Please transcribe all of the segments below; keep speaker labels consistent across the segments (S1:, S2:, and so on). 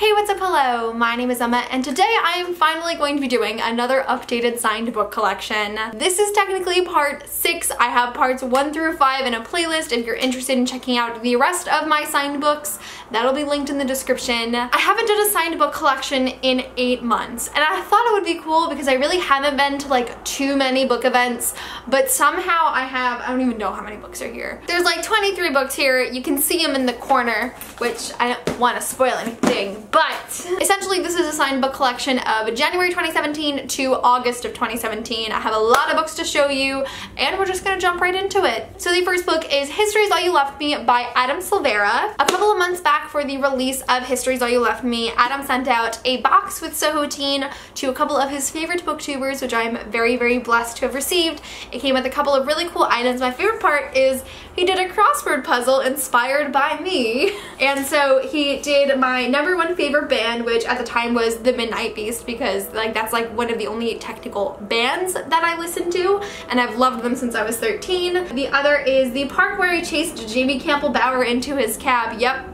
S1: Hey, what's up? Hello, my name is Emma, and today I am finally going to be doing another updated signed book collection. This is technically part 6. I have parts 1 through 5 in a playlist. If you're interested in checking out the rest of my signed books, that'll be linked in the description. I haven't done a signed book collection in 8 months, and I thought it would be cool because I really haven't been to like too many book events, but somehow I don't even know how many books are here. There's like 23 books here. You can see them in the corner, which I don't want to spoil anything. But essentially this is a signed book collection of January 2017 to August of 2017. I have a lot of books to show you and we're just gonna jump right into it. So the first book is History's All You Left Me by Adam Silvera. A couple of months back for the release of History's All You Left Me, Adam sent out a box with Soho Teen to a couple of his favorite booktubers, which I'm very, very blessed to have received. It came with a couple of really cool items. My favorite part is he did a crossword puzzle inspired by me. And so he did my #1 favorite band, which at the time was the Midnight Beast, because like that's like one of the only technical bands that I listened to, and I've loved them since I was 13. The other is the park where he chased Jamie Campbell Bower into his cab. Yep,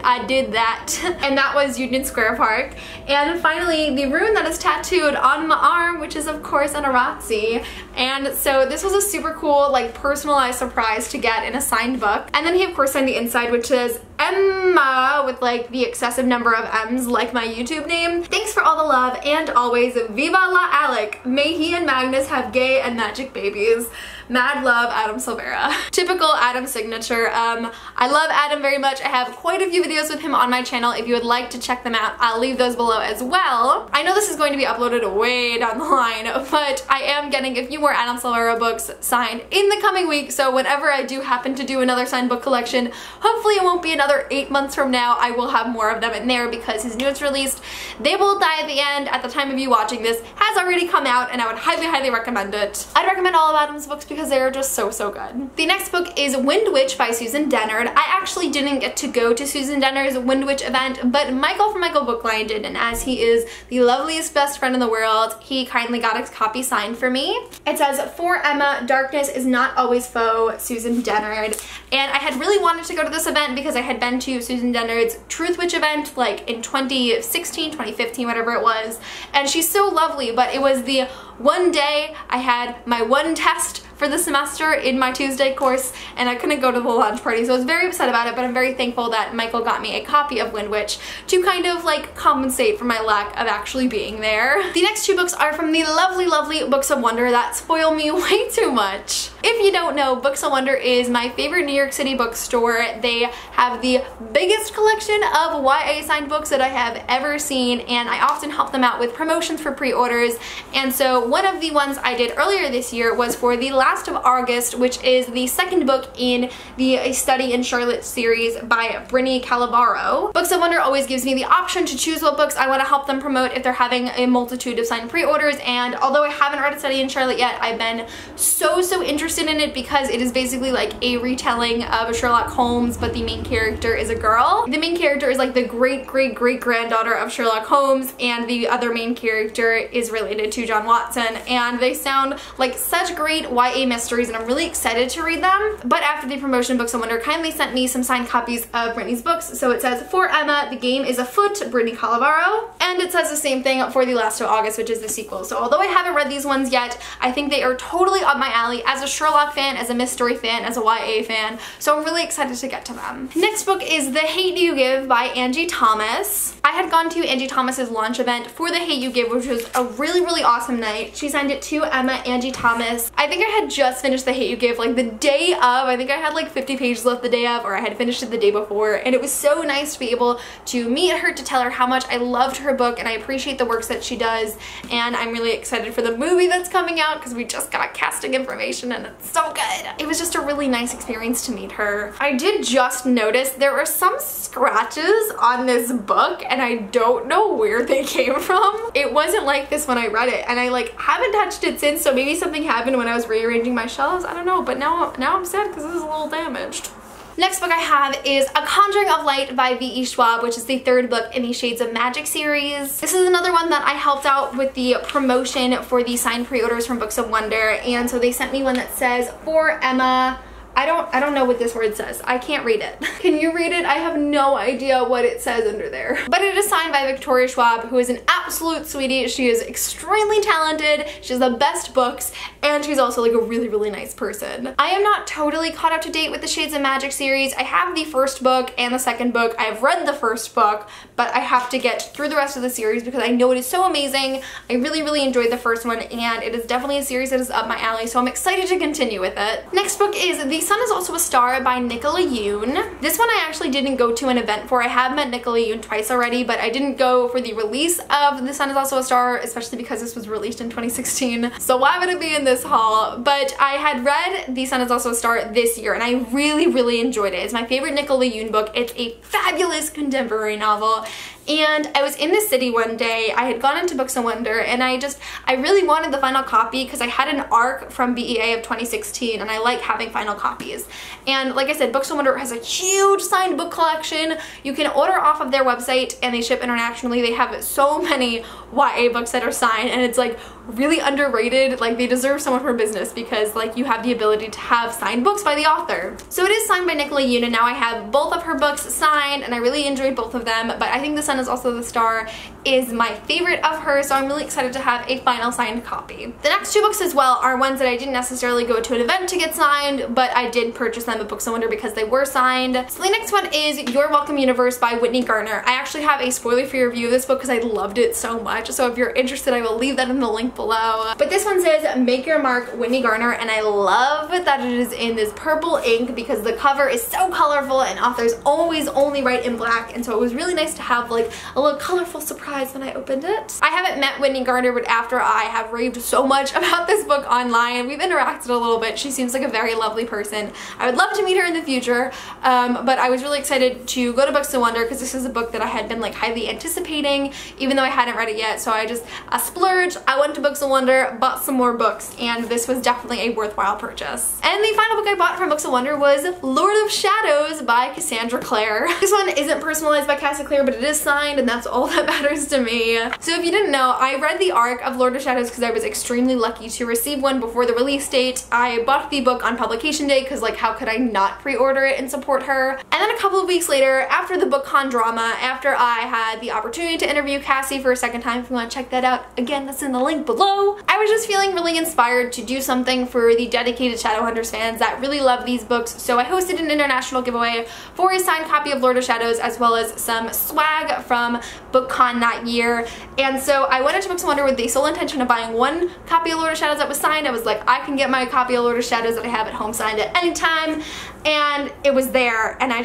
S1: I did that. And that was Union Square Park. And finally, the rune that is tattooed on my arm, which is of course an Arazzi. And so this was a super cool, like, personalized surprise to get in a signed book. And then he of course signed the inside, which says Emma with like the excessive number of M's, like my YouTube name. Thanks for all the love and always Viva la Alec. May he and Magnus have gay and magic babies. Mad love, Adam Silvera. Typical Adam signature. I love Adam very much. I have quite a few videos with him on my channel. If you would like to check them out, I'll leave those below as well. I know this is going to be uploaded way down the line, but I am getting a few more Adam Silvera books signed in the coming week, so whenever I do happen to do another signed book collection, hopefully it won't be another 8 months from now. I will have more of them in there because his newest released, They Will Die at the End, at the time of you watching this, has already come out, and I would highly, highly recommend it. I'd recommend all of Adam's books because they are just so, so good. The next book is Wind Witch by Susan Dennard. I actually didn't get to go to Susan Dennard's Wind Witch event, but Michael from Michael Book Line did, and as he is the loveliest best friend in the world, he kindly got his copy signed for me. It says, "For Emma, darkness is not always foe, Susan Dennard." And I had really wanted to go to this event because I had been to Susan Dennard's Truth Witch event like in 2016, 2015, whatever it was, and she's so lovely, but it was the one day I had my one test for the semester in my Tuesday course, and I couldn't go to the launch party, so I was very upset about it, but I'm very thankful that Michael got me a copy of Wind Witch to kind of like compensate for my lack of actually being there. The next 2 books are from the lovely, lovely Books of Wonder that spoil me way too much. If you don't know, Books of Wonder is my favorite New York City bookstore. They have the biggest collection of YA signed books that I have ever seen, and I often help them out with promotions for pre-orders. And so one of the ones I did earlier this year was for The Last of August, which is the second book in the A Study in Charlotte series by Brittany Calabaro. Books of Wonder always gives me the option to choose what books I want to help them promote if they're having a multitude of signed pre-orders, and although I haven't read A Study in Charlotte yet, I've been so interested in it because it is basically like a retelling of Sherlock Holmes, but the main character is a girl. The main character is like the great-great-great-granddaughter of Sherlock Holmes, and the other main character is related to John Watson, and they sound like such great YA mysteries, and I'm really excited to read them. But after the promotion, Books of Wonder kindly sent me some signed copies of Brittany's books. So it says, "For Emma, the game is afoot," Brittany Calabaro, and it says the same thing for The Last of August, which is the sequel. So although I haven't read these ones yet, I think they are totally up my alley as a Sherlock fan, as a mystery fan, as a YA fan, so I'm really excited to get to them. Next book is The Hate You Give by Angie Thomas. I had gone to Angie Thomas's launch event for The Hate You Give, which was a really, really awesome night. She signed it to Emma, Angie Thomas. I think I had just finished The Hate You Give like the day of. I think I had like 50 pages left the day of, or I had finished it the day before, and it was so nice to be able to meet her, to tell her how much I loved her book and I appreciate the works that she does, and I'm really excited for the movie that's coming out because we just got casting information and it's so good. It was just a really nice experience to meet her. I did just notice there were some scratches on this book, and I don't know where they came from. It wasn't like this when I read it, and I like haven't touched it since, so maybe something happened when I was rearranging my shelves. I don't know, but now I'm sad because this is a little damaged. Next book I have is A Conjuring of Light by V.E. Schwab, which is the 3rd book in the Shades of Magic series. This is another one that I helped out with the promotion for the signed pre-orders from Books of Wonder, and so they sent me one that says, "For Emma, I don't know what this word says. I can't read it. Can you read it? I have no idea what it says under there. But it is signed by Victoria Schwab, who is an absolute sweetie. She is extremely talented. She has the best books, and she's also like a really, really nice person. I am not totally caught up to date with the Shades of Magic series. I have the first book and the second book. I have read the first book, but I have to get through the rest of the series because I know it is so amazing. I really, really enjoyed the first one, and it is definitely a series that is up my alley, so I'm excited to continue with it. Next book is The Sun Is Also a Star by Nicola Yoon. This one I actually didn't go to an event for. I have met Nicola Yoon twice already, but I didn't go for the release of The Sun Is Also a Star, especially because this was released in 2016. So why would it be in this haul? But I had read The Sun Is Also a Star this year, and I really, really enjoyed it. It's my favorite Nicola Yoon book. It's a fabulous contemporary novel. And I was in the city one day. I had gone into Books and Wonder, and I really wanted the final copy because I had an ARC from BEA of 2016, and I like having final copies. And like I said, Books and Wonder has a huge signed book collection. You can order off of their website, and they ship internationally. They have so many YA books that are signed, and it's like really underrated. Like, they deserve so much more business because like you have the ability to have signed books by the author. So it is signed by Nicola Yoon, and now I have both of her books signed, and I really enjoyed both of them, but I think The Sun Is Also the Star is my favorite of her, so I'm really excited to have a final signed copy. The next two books as well are ones that I didn't necessarily go to an event to get signed, but I did purchase them at Books and Wonder because they were signed. So the next one is Your Welcome Universe by Whitney Garner. I actually have a spoiler-free review of this book because I loved it so much, so if you're interested, I will leave that in the link below. But this one says Make Your Mark, Whitney Garner, and I love that it is in this purple ink because the cover is so colorful, and authors always only write in black, and so it was really nice to have like a little colorful surprise when I opened it. I haven't met Whitney Garner, but after I have raved so much about this book online, we've interacted a little bit. She seems like a very lovely person. I would love to meet her in the future, but I was really excited to go to Books and Wonder because this is a book that I had been like highly anticipating, even though I hadn't read it yet. So I splurged. I went to Books and Wonder, bought some more books, and this was definitely a worthwhile purchase. And the final book I bought from Books and Wonder was Lord of Shadows by Cassie Clare. This one isn't personalized by Cassie Clare, but it is signed, and that's all that matters to me. So if you didn't know, I read the ARC of Lord of Shadows because I was extremely lucky to receive one before the release date. I bought the book on publication day because like how could I not pre-order it and support her? And then a couple of weeks later, after the BookCon drama, after I had the opportunity to interview Cassie for a second time, if you want to check that out, again, that's in the link below, I was just feeling really inspired to do something for the dedicated Shadowhunters fans that really love these books. So I hosted an international giveaway for a signed copy of Lord of Shadows as well as some swag from BookCon that year. And so I went into Books and Wonder with the sole intention of buying one copy of Lord of Shadows that was signed. I was like, I can get my copy of Lord of Shadows that I have at home signed at any time, and it was there, and I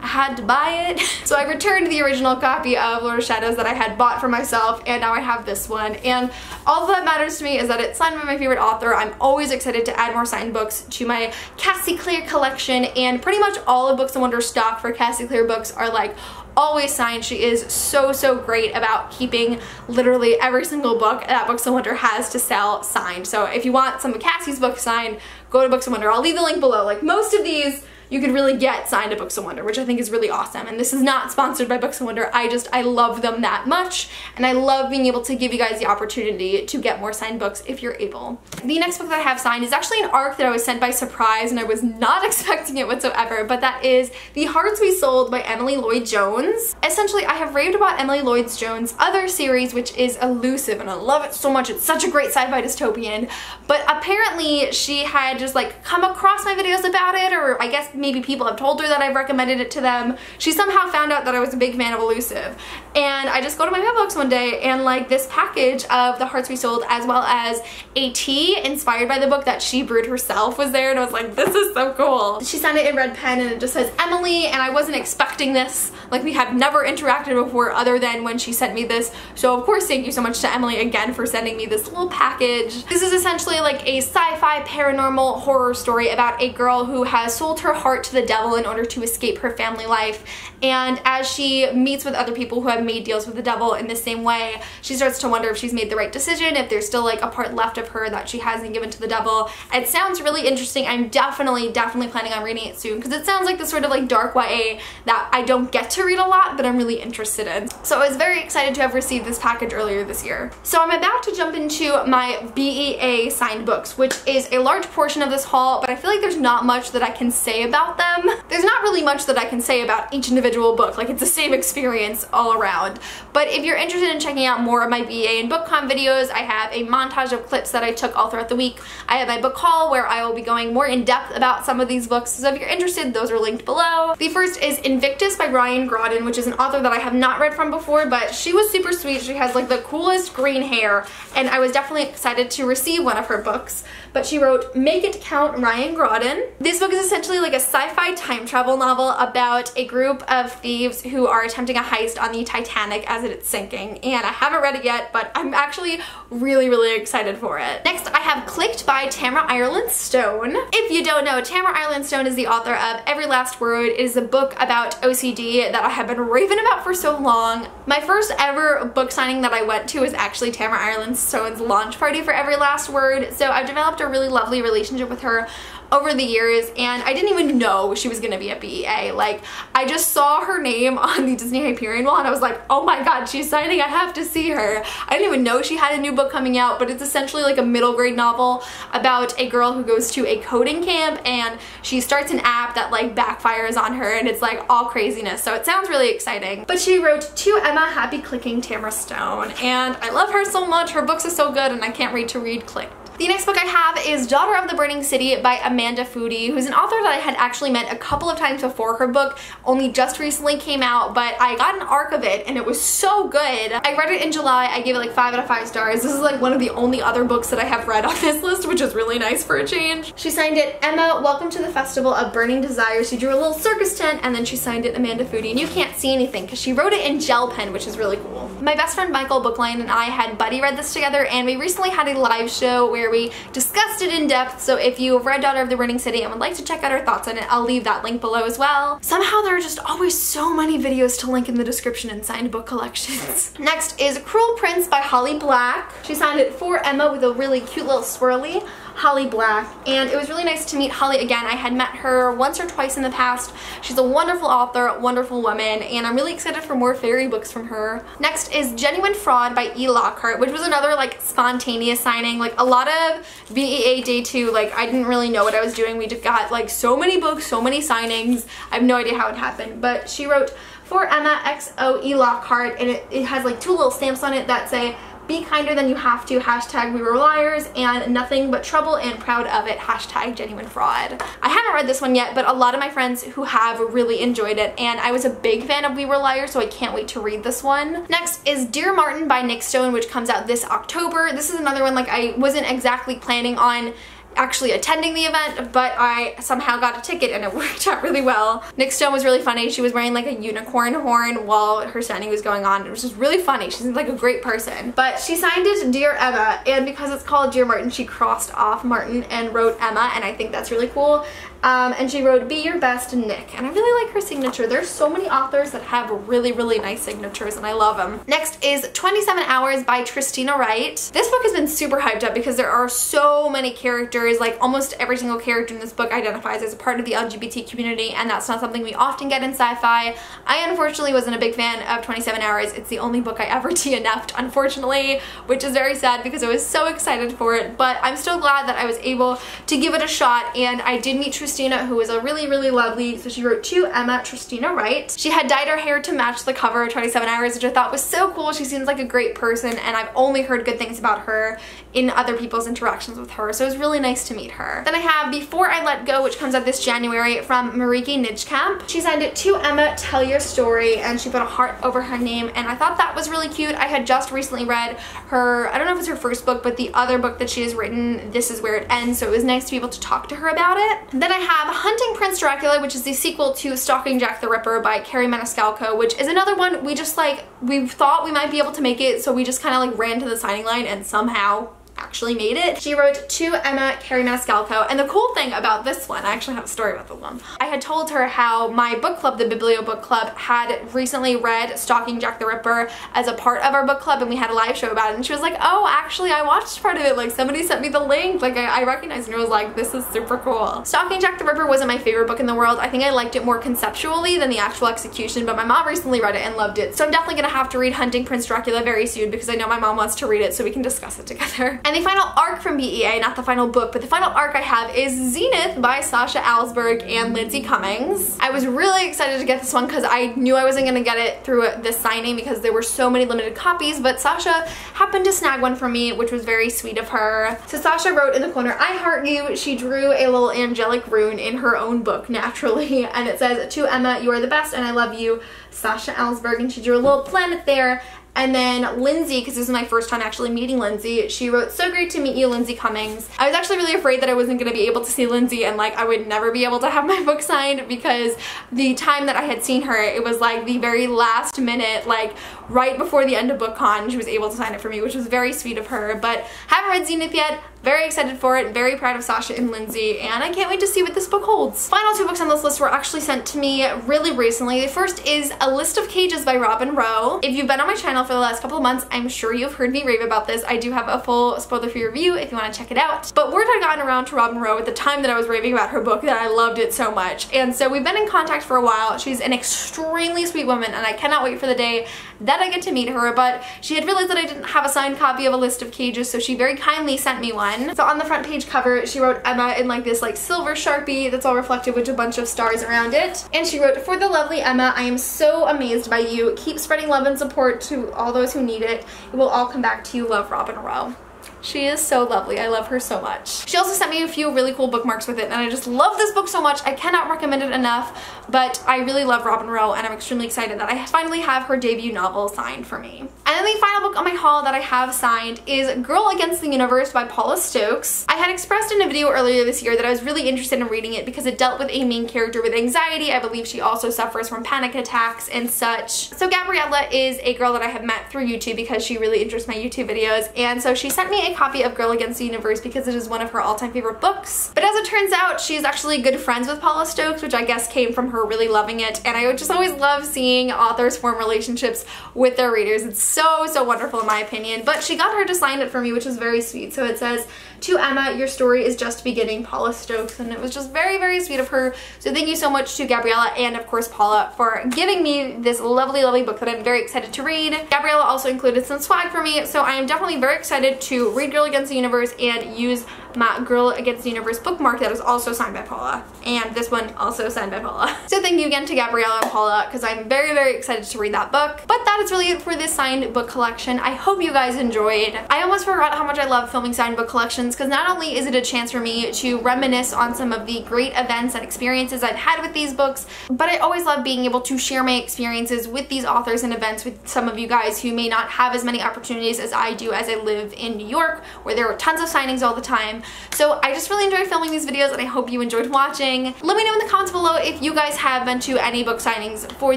S1: had to buy it. So I returned the original copy of Lord of Shadows that I had bought for myself, and now I have this one. And all that matters to me is that it's signed by my favorite author. I'm always excited to add more signed books to my Cassie Clare collection, and pretty much all of Books and Wonder stock for Cassie Clare books are like always signed. She is so great about keeping literally every single book that Books and Wonder has to sell signed. So if you want some of Cassie's books signed, go to Books and Wonder. I'll leave the link below. Like most of these you could really get signed at Books and Wonder, which I think is really awesome. And this is not sponsored by Books and Wonder. I love them that much, and I love being able to give you guys the opportunity to get more signed books if you're able. The next book that I have signed is actually an ARC that I was sent by surprise, and I was not expecting it whatsoever, but that is The Hearts We Sold by Emily Lloyd Jones. Essentially, I have raved about Emily Lloyd Jones' other series, which is Elusive, and I love it so much. It's such a great sci-fi dystopian, but apparently she had just like come across my videos about it, or I guess maybe people have told her that I've recommended it to them. She somehow found out that I was a big fan of Elusive, and I just go to my mailbox one day and like this package of The Hearts We Sold as well as a tea inspired by the book that she brewed herself was there, and I was like, this is so cool. She signed it in red pen, and it just says Emily, and I wasn't expecting this. Like, we have never interacted before other than when she sent me this, so of course thank you so much to Emily again for sending me this little package. This is essentially like a sci-fi paranormal horror story about a girl who has sold her heart to the devil in order to escape her family life, and as she meets with other people who have made deals with the devil in the same way, she starts to wonder if she's made the right decision, if there's still like a part left of her that she hasn't given to the devil. It sounds really interesting. I'm definitely planning on reading it soon because it sounds like the sort of like dark YA that I don't get to read a lot, but I'm really interested in. So I was very excited to have received this package earlier this year. So I'm about to jump into my BEA signed books, which is a large portion of this haul, but I feel like there's not much that I can say about them. There's not really much that I can say about each individual book. Like, it's the same experience all around. But if you're interested in checking out more of my BEA and BookCon videos, I have a montage of clips that I took all throughout the week. I have my book haul where I will be going more in depth about some of these books. So if you're interested, those are linked below. The first is Invictus by Ryan Groden, which is an author that I have not read from before, but she was super sweet. She has like the coolest green hair, and I was definitely excited to receive one of her books. But she wrote Make It Count, Ryan Groden. This book is essentially like a sci-fi time travel novel about a group of thieves who are attempting a heist on the Titanic as it's sinking. And I haven't read it yet, but I'm actually really excited for it. Next, I have Clicked by Tamara Ireland Stone. If you don't know, Tamara Ireland Stone is the author of Every Last Word. It is a book about OCD that I have been raving about for so long. My first ever book signing that I went to was actually Tamara Ireland Stone's launch party for Every Last Word. So I've developed a really lovely relationship with her over the years, and I didn't even know she was gonna be at BEA. Like, I just saw her name on the Disney Hyperion wall and I was like, oh my god, she's signing, I have to see her. I didn't even know she had a new book coming out, but it's essentially like a middle grade novel about a girl who goes to a coding camp and she starts an app that like backfires on her, and it's like all craziness. So it sounds really exciting. But she wrote To Emma, Happy Clicking, Tamara Stone, and I love her so much. Her books are so good and I can't wait to read Clicked. The next book I have is Daughter of the Burning City by Amanda Foody, who's an author that I had actually met a couple of times before. Her book only just recently came out, but I got an arc of it and it was so good. I read it in July. I gave it like 5 out of 5 stars. This is like one of the only other books that I have read on this list, which is really nice for a change. She signed it Emma, Welcome to the Festival of Burning Desire. She drew a little circus tent and then she signed it Amanda Foody, and you can't see anything because she wrote it in gel pen, which is really cool. My best friend Michael Bookline and I had buddy read this together, and we recently had a live show where we discussed it in depth. So if you have read Daughter of the Burning City and would like to check out our thoughts on it, I'll leave that link below as well. Somehow there are just always so many videos to link in the description in signed book collections. Next is Cruel Prince by Holly Black. She signed it for Emma with a really cute little swirly. Holly Black, and it was really nice to meet Holly again. I had met her once or twice in the past. She's a wonderful author, wonderful woman, and I'm really excited for more fairy books from her. Next is Genuine Fraud by E. Lockhart, which was another like spontaneous signing. Like a lot of BEA day 2, like I didn't really know what I was doing. We just got like so many books, so many signings. I have no idea how it happened, but she wrote For Emma XO E. Lockhart, and it has like 2 little stamps on it that say Be Kinder Than You Have To, hashtag We Were Liars, and Nothing But Trouble and Proud of It, hashtag Genuine Fraud. I haven't read this one yet, but a lot of my friends who have really enjoyed it, and I was a big fan of We Were Liars, so I can't wait to read this one. Next is Dear Martin by Nick Stone, which comes out this October. This is another one like I wasn't exactly planning on actually attending the event, but I somehow got a ticket and it worked out really well. Nick Stone was really funny. She was wearing like a unicorn horn while her signing was going on. It was just really funny. She seems like a great person. But she signed it Dear Emma, and because it's called Dear Martin, she crossed off Martin and wrote Emma, and I think that's really cool. And she wrote Be Your Best, Nick, and I really like her signature. There's so many authors that have really nice signatures, and I love them. Next is 27 Hours by Tristina Wright. This book has been super hyped up because there are so many characters. Like almost every single character in this book identifies as a part of the LGBT community, and that's not something we often get in sci-fi. I unfortunately wasn't a big fan of 27 Hours. It's the only book I ever DNF'd, unfortunately, which is very sad because I was so excited for it, but I'm still glad that I was able to give it a shot, and I did meet Tristina, who was a really lovely. So she wrote To Emma, Tristina Wright. She had dyed her hair to match the cover of 27 Hours, which I thought was so cool. She seems like a great person, and I've only heard good things about her in other people's interactions with her, so it was really nice to meet her. Then I have Before I Let Go, which comes out this January, from Mariki Nijkamp. She signed it To Emma, Tell Your Story, and she put a heart over her name, and I thought that was really cute. I had just recently read her, I don't know if it's her first book, but the other book that she has written, This Is Where It Ends, so it was nice to be able to talk to her about it. Then I have Hunting Prince Dracula, which is the sequel to Stalking Jack the Ripper by Carrie Maniscalco, which is another one we just like, we thought we might be able to make it, so we just kind of like ran to the signing line and somehow actually made it. She wrote to Emma, Carrie Maniscalco, and the cool thing about this one, I actually have a story about this one. I had told her how my book club, the Biblio Book Club, had recently read Stalking Jack the Ripper as a part of our book club, and we had a live show about it, and she was like, oh, actually I watched part of it, like somebody sent me the link, like I recognized it, and it was like, this is super cool. Stalking Jack the Ripper wasn't my favorite book in the world. I think I liked it more conceptually than the actual execution, but my mom recently read it and loved it, so I'm definitely gonna have to read Hunting Prince Dracula very soon because I know my mom wants to read it so we can discuss it together. And the final arc from BEA, not the final book, but the final arc I have is Zenith by Sasha Alsberg and Lindsay Cummings. I was really excited to get this one because I knew I wasn't gonna get it through this signing because there were so many limited copies, but Sasha happened to snag one for me, which was very sweet of her. So Sasha wrote in the corner, I heart you. She drew a little angelic rune in her own book naturally, and it says, to Emma, you are the best and I love you, Sasha Alsberg, and she drew a little planet there. And then Lindsay, because this is my first time actually meeting Lindsay, she wrote, so great to meet you, Lindsay Cummings. I was actually really afraid that I wasn't going to be able to see Lindsay and like I would never be able to have my book signed because the time that I had seen her, it was like the very last minute, like right before the end of BookCon, she was able to sign it for me, which was very sweet of her. But haven't read Zenith yet. Very excited for it, very proud of Sasha and Lindsay, and I can't wait to see what this book holds. Final two books on this list were actually sent to me really recently. The first is A List of Cages by Robin Rowe. If you've been on my channel for the last couple of months, I'm sure you've heard me rave about this. I do have a full spoiler-free review if you want to check it out. But word had gotten around to Robin Rowe at the time that I was raving about her book that I loved it so much. And so we've been in contact for a while. She's an extremely sweet woman, and I cannot wait for the day that I get to meet her. But she had realized that I didn't have a signed copy of A List of Cages, so she very kindly sent me one. So on the front page cover, she wrote Emma in like this like silver Sharpie that's all reflective with a bunch of stars around it. And she wrote, for the lovely Emma, I am so amazed by you. Keep spreading love and support to all those who need it. It will all come back to you. Love, Robin Rowe. She is so lovely. I love her so much. She also sent me a few really cool bookmarks with it, and I just love this book so much. I cannot recommend it enough, but I really love Robin Rowe, and I'm extremely excited that I finally have her debut novel signed for me. And then the final book on my haul that I have signed is Girl Against the Universe by Paula Stokes. I had expressed in a video earlier this year that I was really interested in reading it because it dealt with a main character with anxiety. I believe she also suffers from panic attacks and such. So Gabriella is a girl that I have met through YouTube because she really interests my YouTube videos, and so she sent me a copy of Girl Against the Universe because it is one of her all-time favorite books. But as it turns out, she's actually good friends with Paula Stokes, which I guess came from her really loving it, and I just always love seeing authors form relationships with their readers. It's so wonderful in my opinion. But she got her to sign it for me, which was very sweet. So it says, to Emma, your story is just beginning, Paula Stokes, and it was just very sweet of her. So thank you so much to Gabriella and of course Paula for giving me this lovely book that I'm very excited to read. Gabriella also included some swag for me, so I am definitely very excited to read Girl Against the Universe and use my Girl Against the Universe bookmark that is also signed by Paula, and this one also signed by Paula. So thank you again to Gabriella and Paula because I'm very excited to read that book. But that is really it for this signed book collection. I hope you guys enjoyed. I almost forgot how much I love filming signed book collections because not only is it a chance for me to reminisce on some of the great events and experiences I've had with these books, but I always love being able to share my experiences with these authors and events with some of you guys who may not have as many opportunities as I do, as I live in New York where there are tons of signings all the time. So I just really enjoy filming these videos and I hope you enjoyed watching. Let me know in the comments below if you guys have been to any book signings for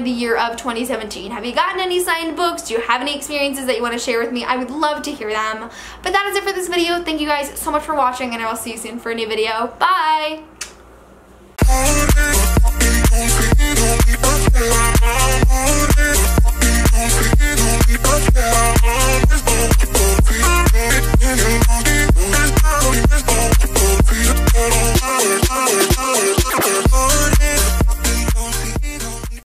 S1: the year of 2017. Have you gotten any signed books? Do you have any experiences that you want to share with me? I would love to hear them. But that is it for this video. Thank you guys so much for watching, and I will see you soon for a new video. Bye!